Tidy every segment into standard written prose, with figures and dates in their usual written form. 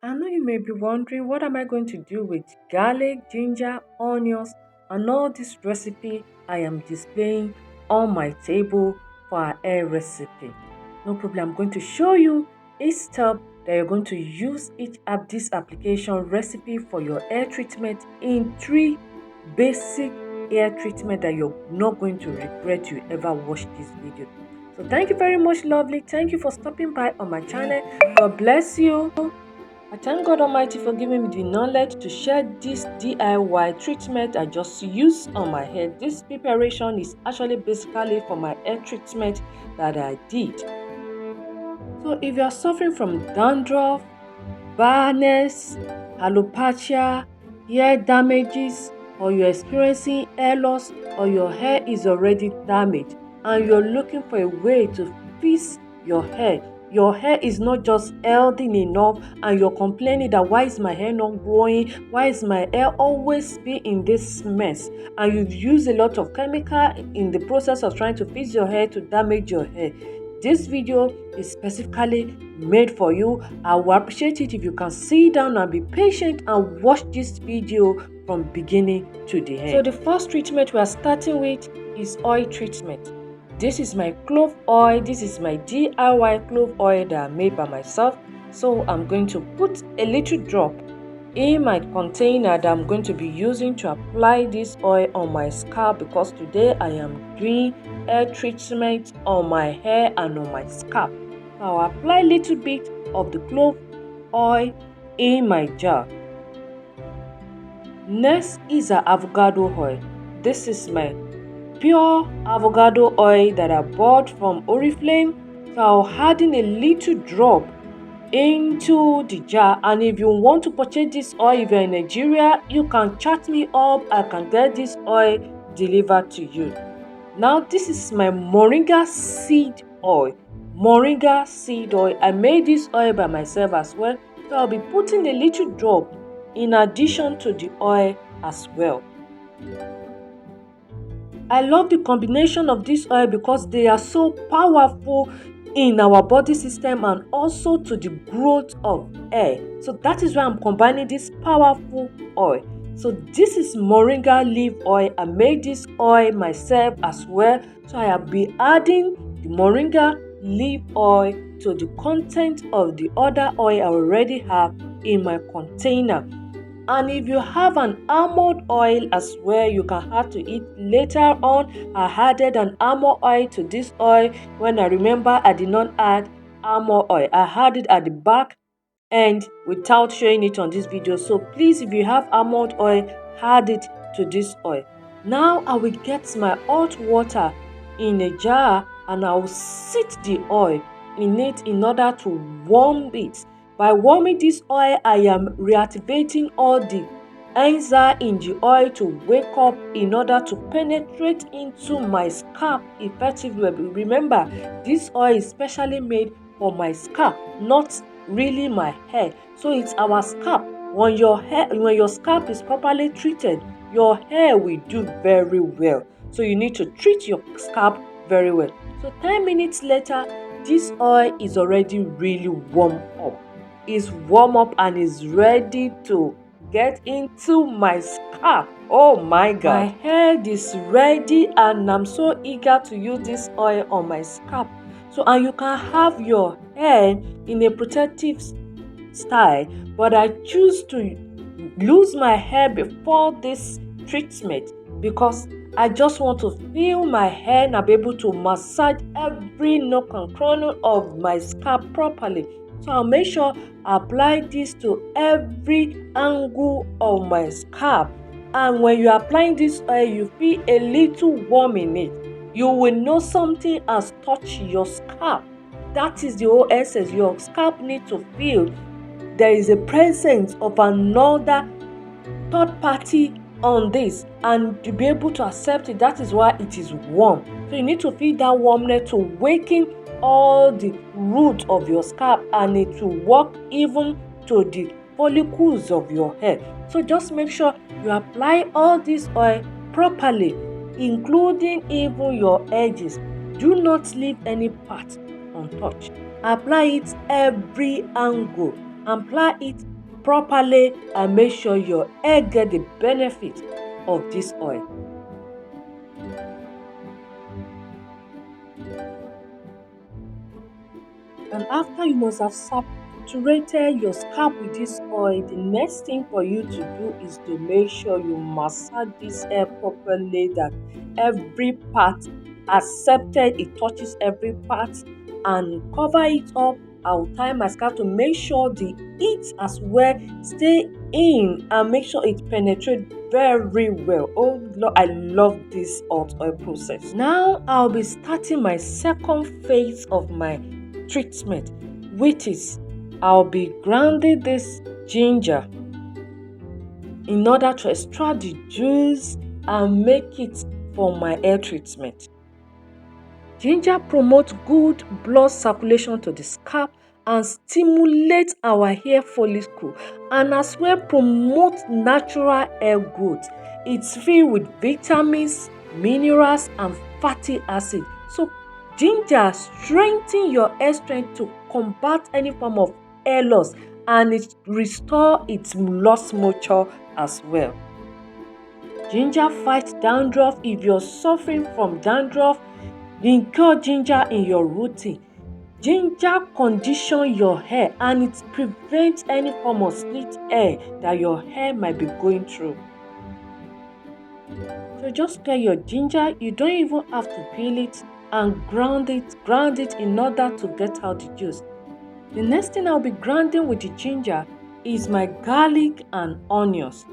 I know you may be wondering what am I going to do with garlic, ginger, onions, and all this recipe I am displaying on my table for our hair recipe. No problem, I'm going to show you each step that you're going to use each of this application recipe for your hair treatment in three basic hair treatment that you're not going to regret you ever watched this video. So thank you very much, lovely. Thank you for stopping by on my channel. God bless you. I thank God Almighty for giving me the knowledge to share this DIY treatment I just used on my hair. This preparation is actually basically for my hair treatment that I did. So if you are suffering from dandruff, barrenness, alopecia, hair damages, or you're experiencing hair loss, or your hair is already damaged and you're looking for a way to fix your hair is not just healthy enough and you're complaining that why is my hair not growing, why is my hair always be in this mess, and you've used a lot of chemical in the process of trying to fix your hair to damage your hair. This video is specifically made for you. I will appreciate it if you can sit down and be patient and watch this video from beginning to the end. So the first treatment we are starting with is oil treatment. This is my clove oil. This is my DIY clove oil that I made by myself. So I'm going to put a little drop in my container that I'm going to be using to apply this oil on my scalp, because today I am doing hair treatment on my hair and on my scalp. I'll apply a little bit of the clove oil in my jar. Next is an avocado oil. This is my pure avocado oil that I bought from Oriflame. So I'll add in a little drop into the jar, and if you want to purchase this oil, if you're in Nigeria, you can chat me up. I can get this oil delivered to you. Now this is my moringa seed oil. Moringa seed oil. I made this oil by myself as well, so I'll be putting a little drop in addition to the oil as well. I love the combination of this oil because they are so powerful in our body system and also to the growth of hair. So that is why I'm combining this powerful oil. So this is moringa leaf oil. I made this oil myself as well. So I have been adding the moringa leaf oil to the content of the other oil I already have in my container. And if you have an almond oil as well, you can add to it later on. I added an almond oil to this oil when I remember I did not add almond oil. I had it at the back end without showing it on this video. So please, if you have almond oil, add it to this oil. Now I will get my hot water in a jar and I will sit the oil in it in order to warm it. By warming this oil, I am reactivating all the enzymes in the oil to wake up in order to penetrate into my scalp effectively. Remember, this oil is specially made for my scalp, not really my hair. So it's our scalp. When your scalp is properly treated, your hair will do very well. So you need to treat your scalp very well. So 10 minutes later, this oil is already really warm up. Is warm up and is ready to get into my scalp. Oh my God, my hair is ready and I'm so eager to use this oil on my scalp. So, and you can have your hair in a protective style, but I choose to lose my hair before this treatment because I just want to feel my hair and I'll be able to massage every nook and corner of my scalp properly. So I'll make sure I apply this to every angle of my scalp. And when you're applying this oil, you feel a little warm in it. You will know something has touched your scalp. That is the whole essence. Your scalp needs to feel there is a presence of another third party on this, and to be able to accept it. That is why it is warm. So you need to feel that warmness to waken all the root of your scalp, and it will work even to the follicles of your hair. So just make sure you apply all this oil properly, including even your edges. Do not leave any part untouched. Apply it every angle apply it properly and make sure your hair get the benefit of this oil. And after you must have saturated your scalp with this oil, the next thing for you to do is to make sure you massage this hair properly, that every part accepted, it touches every part, and cover it up. I'll tie my scalp to make sure the heat as well stay in and make sure it penetrates very well. Oh Lord, I love this hot oil process. Now I'll be starting my second phase of my treatment, which is I'll be grinding this ginger in order to extract the juice and make it for my hair treatment. Ginger promotes good blood circulation to the scalp and stimulates our hair follicle, and as well promotes natural hair growth. It's filled with vitamins, minerals, and fatty acids. So ginger strengthens your hair strength to combat any form of hair loss, and it restores its lost moisture as well. Ginger fights dandruff. If you're suffering from dandruff, include ginger in your routine. Ginger conditions your hair and it prevents any form of split hair that your hair might be going through. So just get your ginger, you don't even have to peel it, and ground it in order to get out the juice. The next thing I'll be grinding with the ginger is my garlic and onions.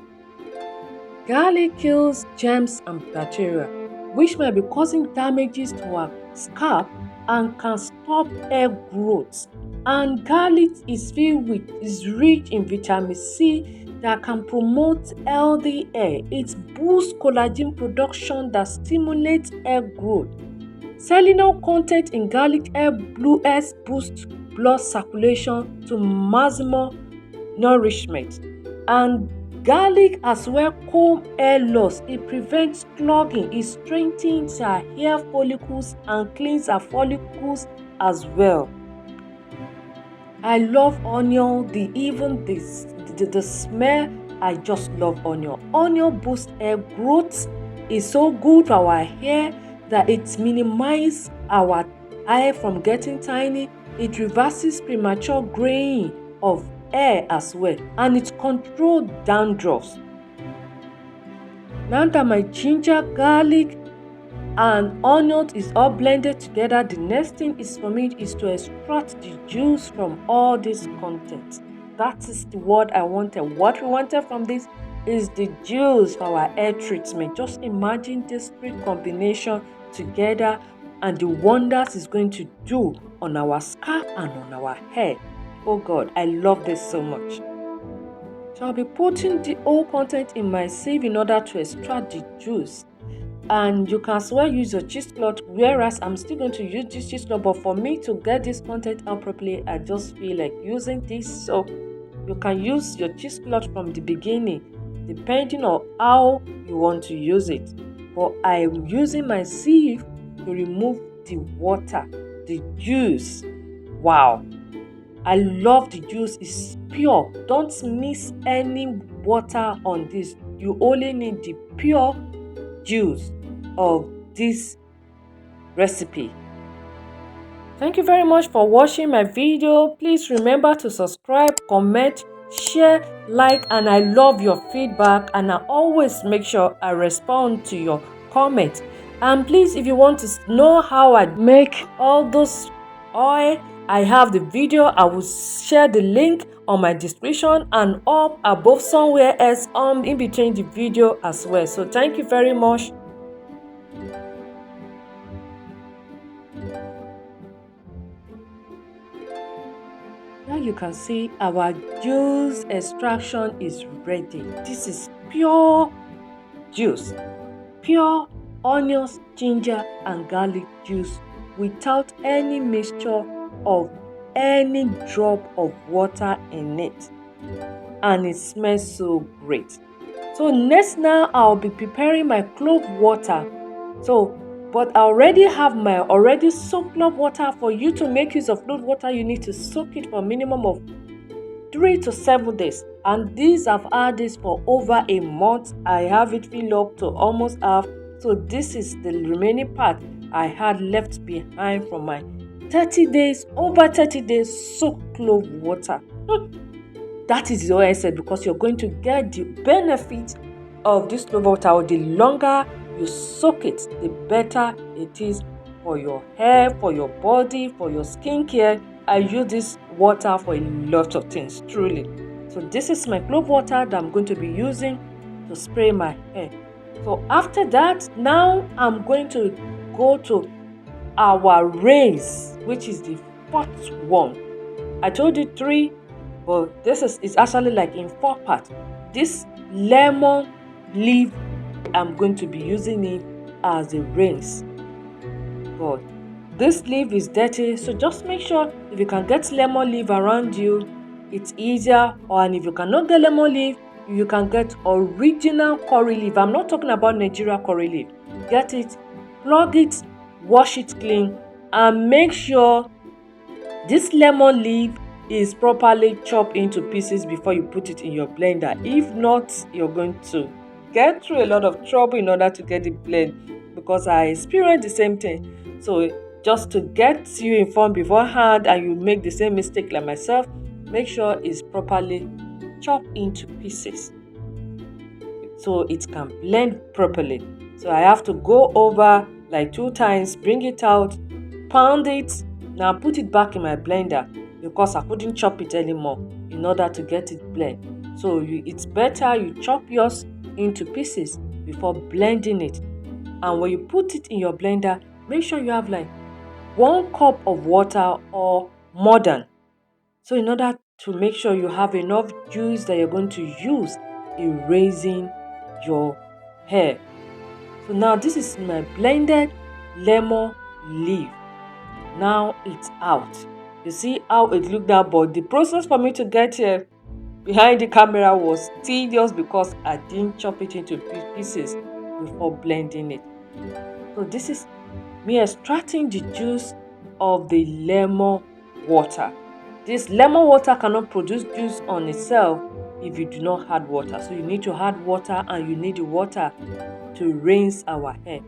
Garlic kills germs and bacteria, which might be causing damages to our scalp and can stop hair growth. And garlic is rich in vitamin C that can promote healthy hair. It boosts collagen production that stimulates hair growth. Selenol content in garlic helps boost blood circulation to maximum nourishment. And garlic as well comb hair loss. It prevents clogging. It strengthens our hair follicles and cleans our follicles as well. I love onion. The smell. I just love onion. Onion boosts hair growth. It's so good for our hair that it minimizes our hair from getting tiny. It reverses premature graying of hair as well, and it controls dandruff. Now that my ginger, garlic, and onion is all blended together, the next thing is for me is to extract the juice from all this content. That is the word I wanted. What we wanted from this is the juice for our hair treatment. Just imagine this three combination together and the wonders it's going to do on our scalp and on our hair. Oh God, I love this so much. So I'll be putting the whole content in my sieve in order to extract the juice. And you can as well use your cheesecloth, whereas I'm still going to use this cheesecloth, but for me to get this content out properly, I just feel like using this. So you can use your cheesecloth from the beginning, depending on how you want to use it. But I'm using my sieve to remove the water, the juice. Wow, I love the juice. It's pure. Don't mix any water on this. You only need the pure juice of this recipe. Thank you very much for watching my video. Please remember to subscribe, comment, share, like, and I love your feedback, and I always make sure I respond to your comments. And please, if you want to know how I make all those oil, I have the video. I will share the link on my description and up above somewhere else in between the video as well. So thank you very much. Now you can see our juice extraction is ready. This is pure juice, pure onions, ginger, and garlic juice without any mixture of any drop of water in it, and it smells so great. So next, now I'll be preparing my clove water. But I already have my soaked clove water. For you to make use of clove water, you need to soak it for a minimum of 3 to 7 days. And these I've had this for over a month. I have it filled up to almost half. So this is the remaining part I had left behind from my 30 days, over 30 days soaked clove water. That is the way I said, because you're going to get the benefit of this clove water. The longer you soak it, the better it is for your hair, for your body, for your skincare. I use this water for a lot of things, truly. So this is my clove water that I'm going to be using to spray my hair. So after that, now I'm going to go to our rinse, which is the fourth one. I told you 3, but this is actually like in 4 parts. This lemon leaf, I'm going to be using it as a rinse. But this leaf is dirty, so just make sure if you can get lemon leaf around you, it's easier. And if you cannot get lemon leaf, you can get original curry leaf. I'm not talking about Nigeria curry leaf. Get it, plug it, wash it clean, and make sure this lemon leaf is properly chopped into pieces before you put it in your blender. If not, you're going to get through a lot of trouble in order to get it blend, because I experienced the same thing. So just to get you informed beforehand and you make the same mistake like myself, make sure it's properly chopped into pieces so it can blend properly. So I have to go over like 2 times, bring it out, pound it. Now put it back in my blender because I couldn't chop it anymore in order to get it blend. So it's better you chop yours into pieces before blending it. And when you put it in your blender, make sure you have like 1 cup of water or more than. So in order to make sure you have enough juice that you're going to use in raising your hair. So now this is my blended lemon leaf. Now it's out. You see how it looked out, but the process for me to get here behind the camera was tedious because I didn't chop it into pieces before blending it. So this is me extracting the juice of the lemon water. This lemon water cannot produce juice on itself if you do not add water. So you need to add water, and you need the water to rinse our hair.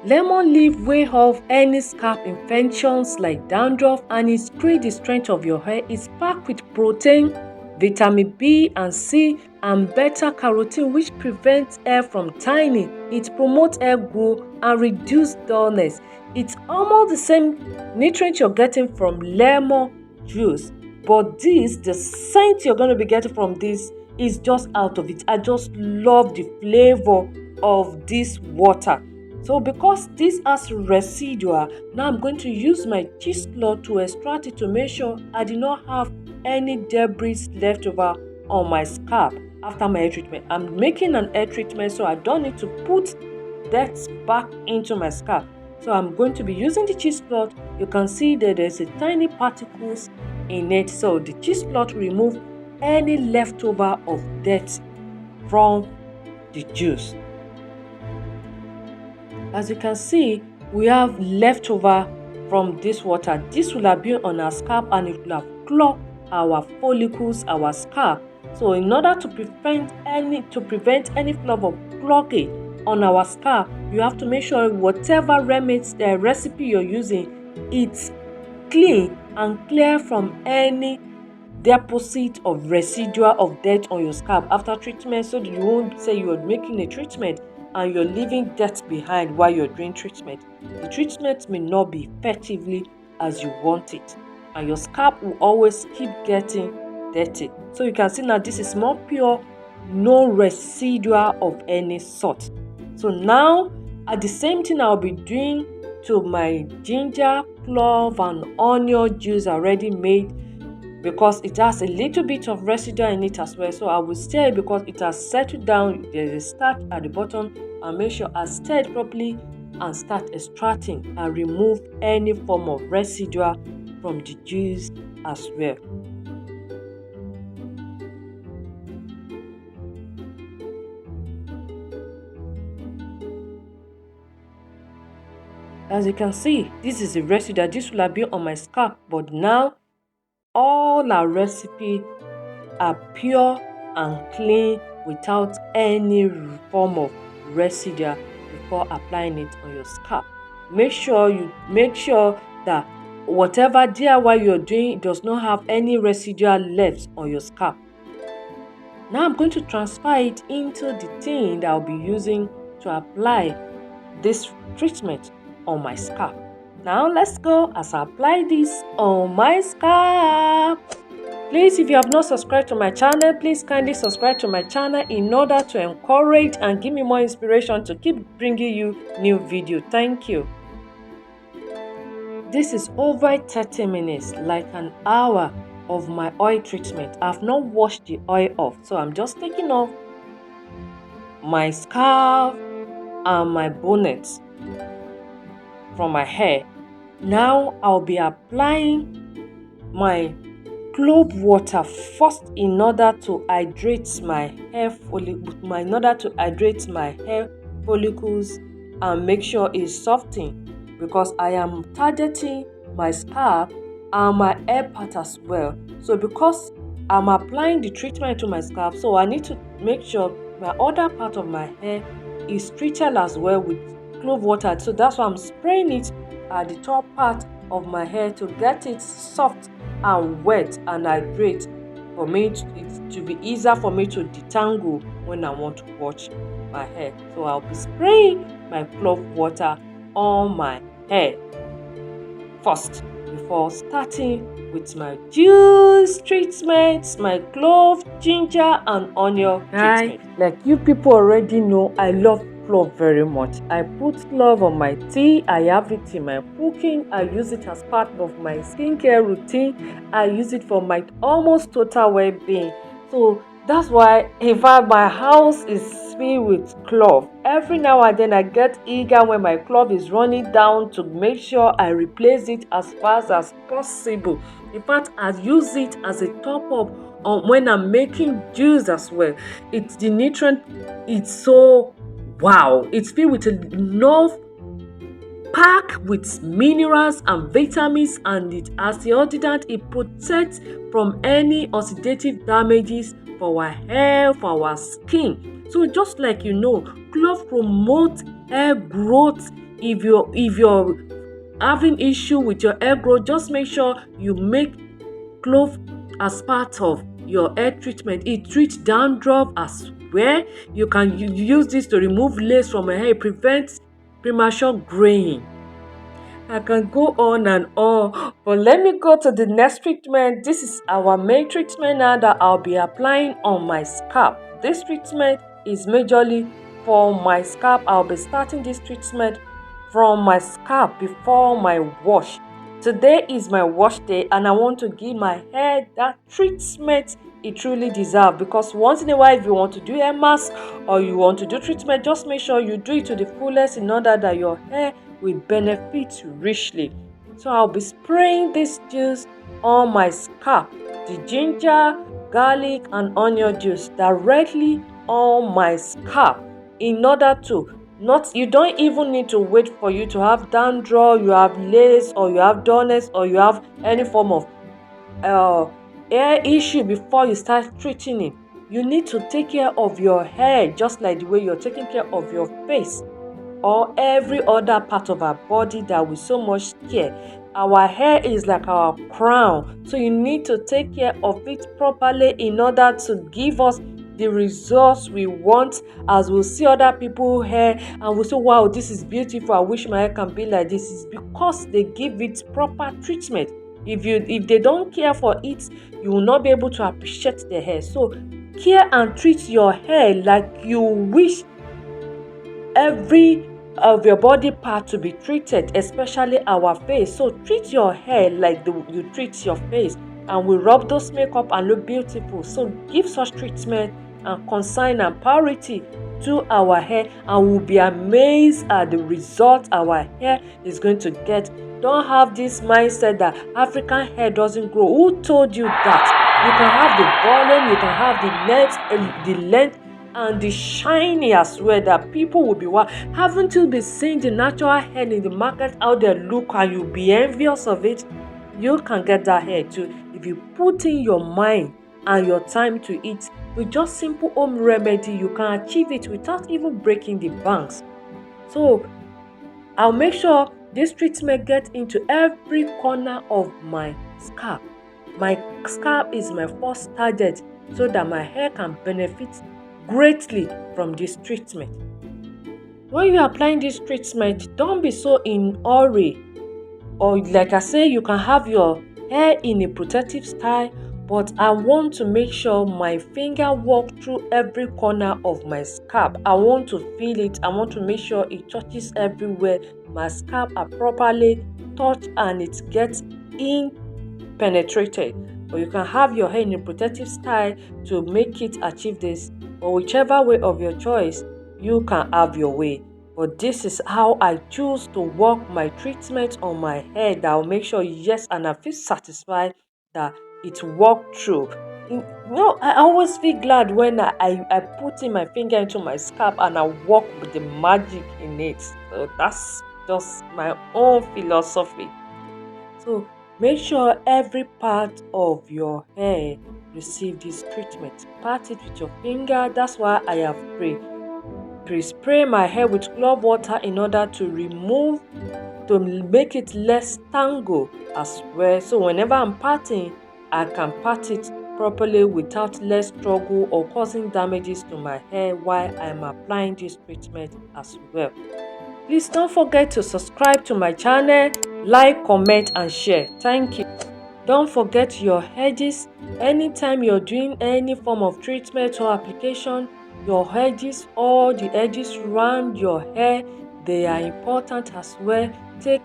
Lemon leaf ward off any scalp infections like dandruff, and it increases the strength of your hair. It's packed with protein, vitamin B and C, and beta carotene, which prevents hair from thinning. It promotes hair growth and reduces dullness. It's almost the same nutrient you're getting from lemon juice, but the scent you're going to be getting from this is just out of it. I just love the flavor of this water. So because this has residual, now I'm going to use my cheesecloth to extract it to make sure I do not have any debris left over on my scalp after my hair treatment. I'm making an hair treatment, so I don't need to put that back into my scalp. So I'm going to be using the cheesecloth. You can see that there's a tiny particles in it. So the cheesecloth will remove any leftover of dirt from the juice. As you can see, we have leftover from this water. This will have been on our scalp and it will have clogged our follicles, our scalp. So in order to prevent any form of clogging on our scalp, you have to make sure whatever recipe you're using, it's clean and clear from any deposit of residual of dirt on your scalp after treatment, so that you won't say you're making a treatment and you're leaving dirt behind while you're doing treatment. The treatment may not be effectively as you want it, and your scalp will always keep getting dirty. So you can see now this is more pure, no residual of any sort. So now at the same thing I'll be doing to my ginger, clove and onion juice already made, because it has a little bit of residue in it as well. So I will stir it because it has settled down. There is a starch at the bottom, and make sure I stir it properly and start extracting and remove any form of residue from the juice as well. As you can see, this is a residue. This will have been on my scalp, but now all our recipe are pure and clean without any form of residue before applying it on your scalp. Make sure that whatever DIY you're doing does not have any residual left on your scalp. Now I'm going to transfer it into the thing that I'll be using to apply this treatment on my scalp. Now let's go as I apply this on my scalp. Please, if you have not subscribed to my channel, please kindly subscribe to my channel in order to encourage and give me more inspiration to keep bringing you new video. Thank you. This is over 30 minutes, like an hour of my oil treatment. I've not washed the oil off, so I'm just taking off my scalp and my bonnet from my hair. Now I'll be applying my clove water first in order to hydrate my hair follicles and make sure it's softened, because I am targeting my scalp and my hair part as well. So because I'm applying the treatment to my scalp, so I need to make sure my other part of my hair is treated as well with clove water. So that's why I'm spraying it at the top part of my hair to get it soft and wet and hydrate for me to be easier for me to detangle when I want to wash my hair. So I'll be spraying my clove water on my hair first before starting with my juice treatment, my clove, ginger and onion treatment. Like you people already know, I love clove very much. I put clove on my tea, I have it in my cooking, I use it as part of my skincare routine, I use it for my almost total well-being. So that's why, in fact, my house is filled with clove. Every now and then I get eager when my clove is running down to make sure I replace it as fast as possible. In fact, I use it as a top-up when I'm making juice as well. It's the nutrient, it's so wow, it's filled with enough packed with minerals and vitamins, and it antioxidant. It protects from any oxidative damages for our hair, for our skin. So just like clove promotes hair growth. If you're having issue with your hair growth, just make sure you make clove as part of your hair treatment. It treats dandruff as well. You can use this to remove lace from your hair. It prevents premature graying. I can go on and on, but let me go to the next treatment. This is our main treatment now that I'll be applying on my scalp. This treatment is majorly for my scalp. I'll be starting this treatment from my scalp before my wash. Today is my wash day and I want to give my hair that treatment it truly deserves, because once in a while, if you want to do hair mask or you want to do treatment, just make sure you do it to the fullest in order that your hair will benefit richly. So I'll be spraying this juice on my scalp, the ginger, garlic and onion juice directly on my scalp, in order to you don't even need to wait for you to have dandruff, you have lace or you have dullness or you have any form of hair issue before you start treating it. You need to take care of your hair just like the way you're taking care of your face or every other part of our body that we so much care. Our hair is like our crown, so you need to take care of it properly in order to give us the results we want. As we'll see other people's hair and we'll say, wow, this is beautiful, I wish my hair can be like this. It's because they give it proper treatment. If they don't care for it, you will not be able to appreciate the hair. So care and treat your hair like you wish every of your body part to be treated, especially our face. So treat your hair like you treat your face, and we rub those makeup and look beautiful. So give such treatment and concern and priority to our hair, and we'll be amazed at the result our hair is going to get. Don't have this mindset that African hair doesn't grow. Who told you that? You can have the volume, you can have the length and the shiny as well, that people will be wow. Haven't you been seeing the natural hair in the market, how they look, and you'll be envious of it? you can get that hair too if you put in your mind and your time to it. With just simple home remedy, you can achieve it without even breaking the banks. So I'll make sure this treatment gets into every corner of my scalp. My scalp is my first target so that my hair can benefit greatly from this treatment. When you're applying this treatment, don't be so in hurry. Or like I say, you can have your hair in a protective style, but I want to make sure my finger walk through every corner of my scalp. I want to feel it. I want to make sure it touches everywhere. My scalp are properly touched and it gets in penetrated. But you can have your hair in a protective style to make it achieve this. But whichever way of your choice, you can have your way. But this is how I choose to work my treatment on my hair that will make sure, yes, and I feel satisfied that it worked through. I always feel glad when I put in my finger into my scalp and I work with the magic in it. So that's just my own philosophy. So make sure every part of your hair receive this treatment. Pat it with your finger. That's why I have pre-spray my hair with clove water in order to make it less tangle as well. So whenever I'm patting, I can pat it properly without less struggle or causing damages to my hair while I'm applying this treatment as well. Please don't forget to subscribe to my channel, like, comment and share. Thank you. Don't forget your edges. Anytime you're doing any form of treatment or application, your edges, all the edges around your hair, they are important as well. Take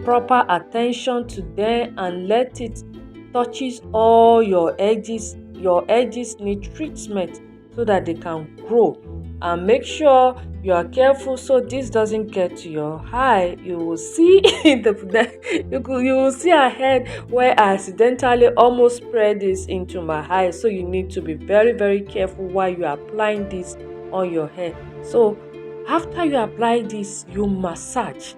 proper attention to them and let it touches all your edges. Your edges need treatment so that they can grow. And make sure you are careful so this doesn't get to your eye. You will see you will see a head where I accidentally almost spread this into my eye. So you need to be very, very careful while you are applying this on your hair. So after you apply this, you massage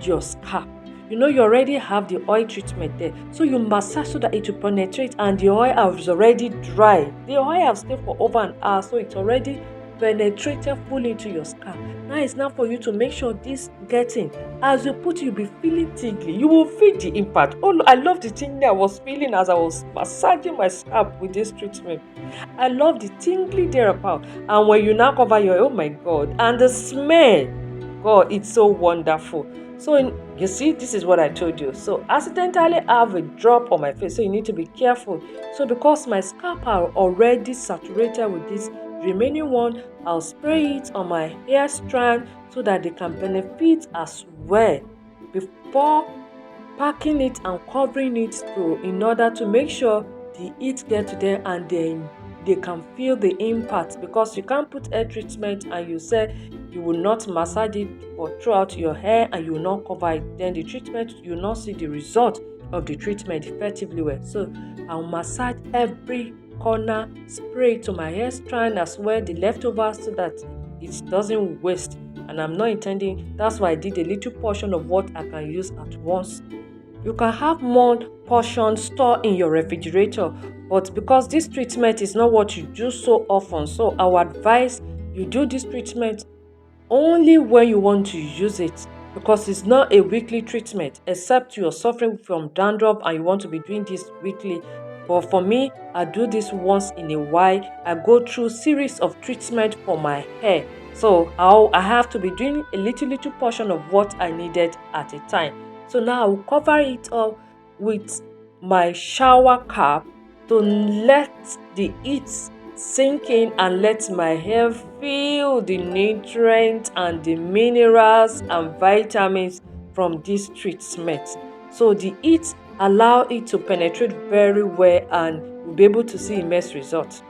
your scalp. You already have the oil treatment there, so you massage so that it will penetrate, and the oil has already dried. The oil has stayed for over an hour, so it's already penetrated fully into your scalp. Now it's now for you to make sure this getting. As you put it, you'll be feeling tingly. You will feel the impact. Oh, I love the tingly I was feeling as I was massaging my scalp with this treatment. I love the tingly thereabout. And when you now cover your, oh my God, and the smell. God, it's so wonderful. So you see, this is what I told you. So accidentally have a drop on my face, so you need to be careful. So because my scalp are already saturated with this remaining one, I'll spray it on my hair strand so that they can benefit as well before packing it and covering it through, in order to make sure the heat get to them and then they can feel the impact. Because you can't put hair treatment and you say you will not massage it or throughout your hair and you will not cover it, then the treatment, you will not see the result of the treatment effectively well. So I'll massage every corner, spray to my hair strand as well, the leftovers, so that it doesn't waste. And I'm not intending, that's why I did a little portion of what I can use at once. You can have more portions stored in your refrigerator, but because this treatment is not what you do so often, so I would advise you do this treatment only when you want to use it, because it's not a weekly treatment, except you're suffering from dandruff and you want to be doing this weekly. But for me, I do this once in a while. I go through series of treatment for my hair, so I have to be doing a little portion of what I needed at a time. So now I will cover it up with my shower cap to let the heat sink in and let my hair feel the nutrients and the minerals and vitamins from this treatment. So the heat allow it to penetrate very well and you'll be able to see immense results.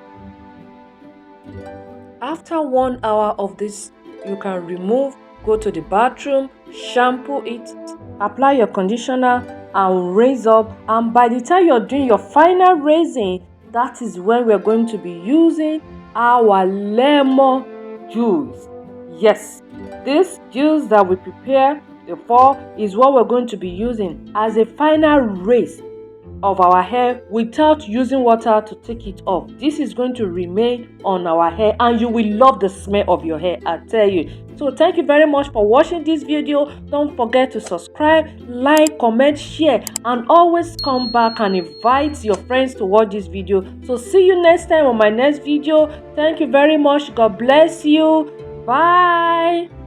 After 1 hour of this, you can remove, go to the bathroom, shampoo it, apply your conditioner and rinse up. And by the time you're doing your final rinsing, that is when we're going to be using our lemon juice. Yes, this juice that we prepare The 4 is what we're going to be using as a final rinse of our hair without using water to take it off. This is going to remain on our hair and you will love the smell of your hair, I tell you. So thank you very much for watching this video. Don't forget to subscribe, like, comment, share, and always come back and invite your friends to watch this video. So see you next time on my next video. Thank you very much. God bless you. Bye.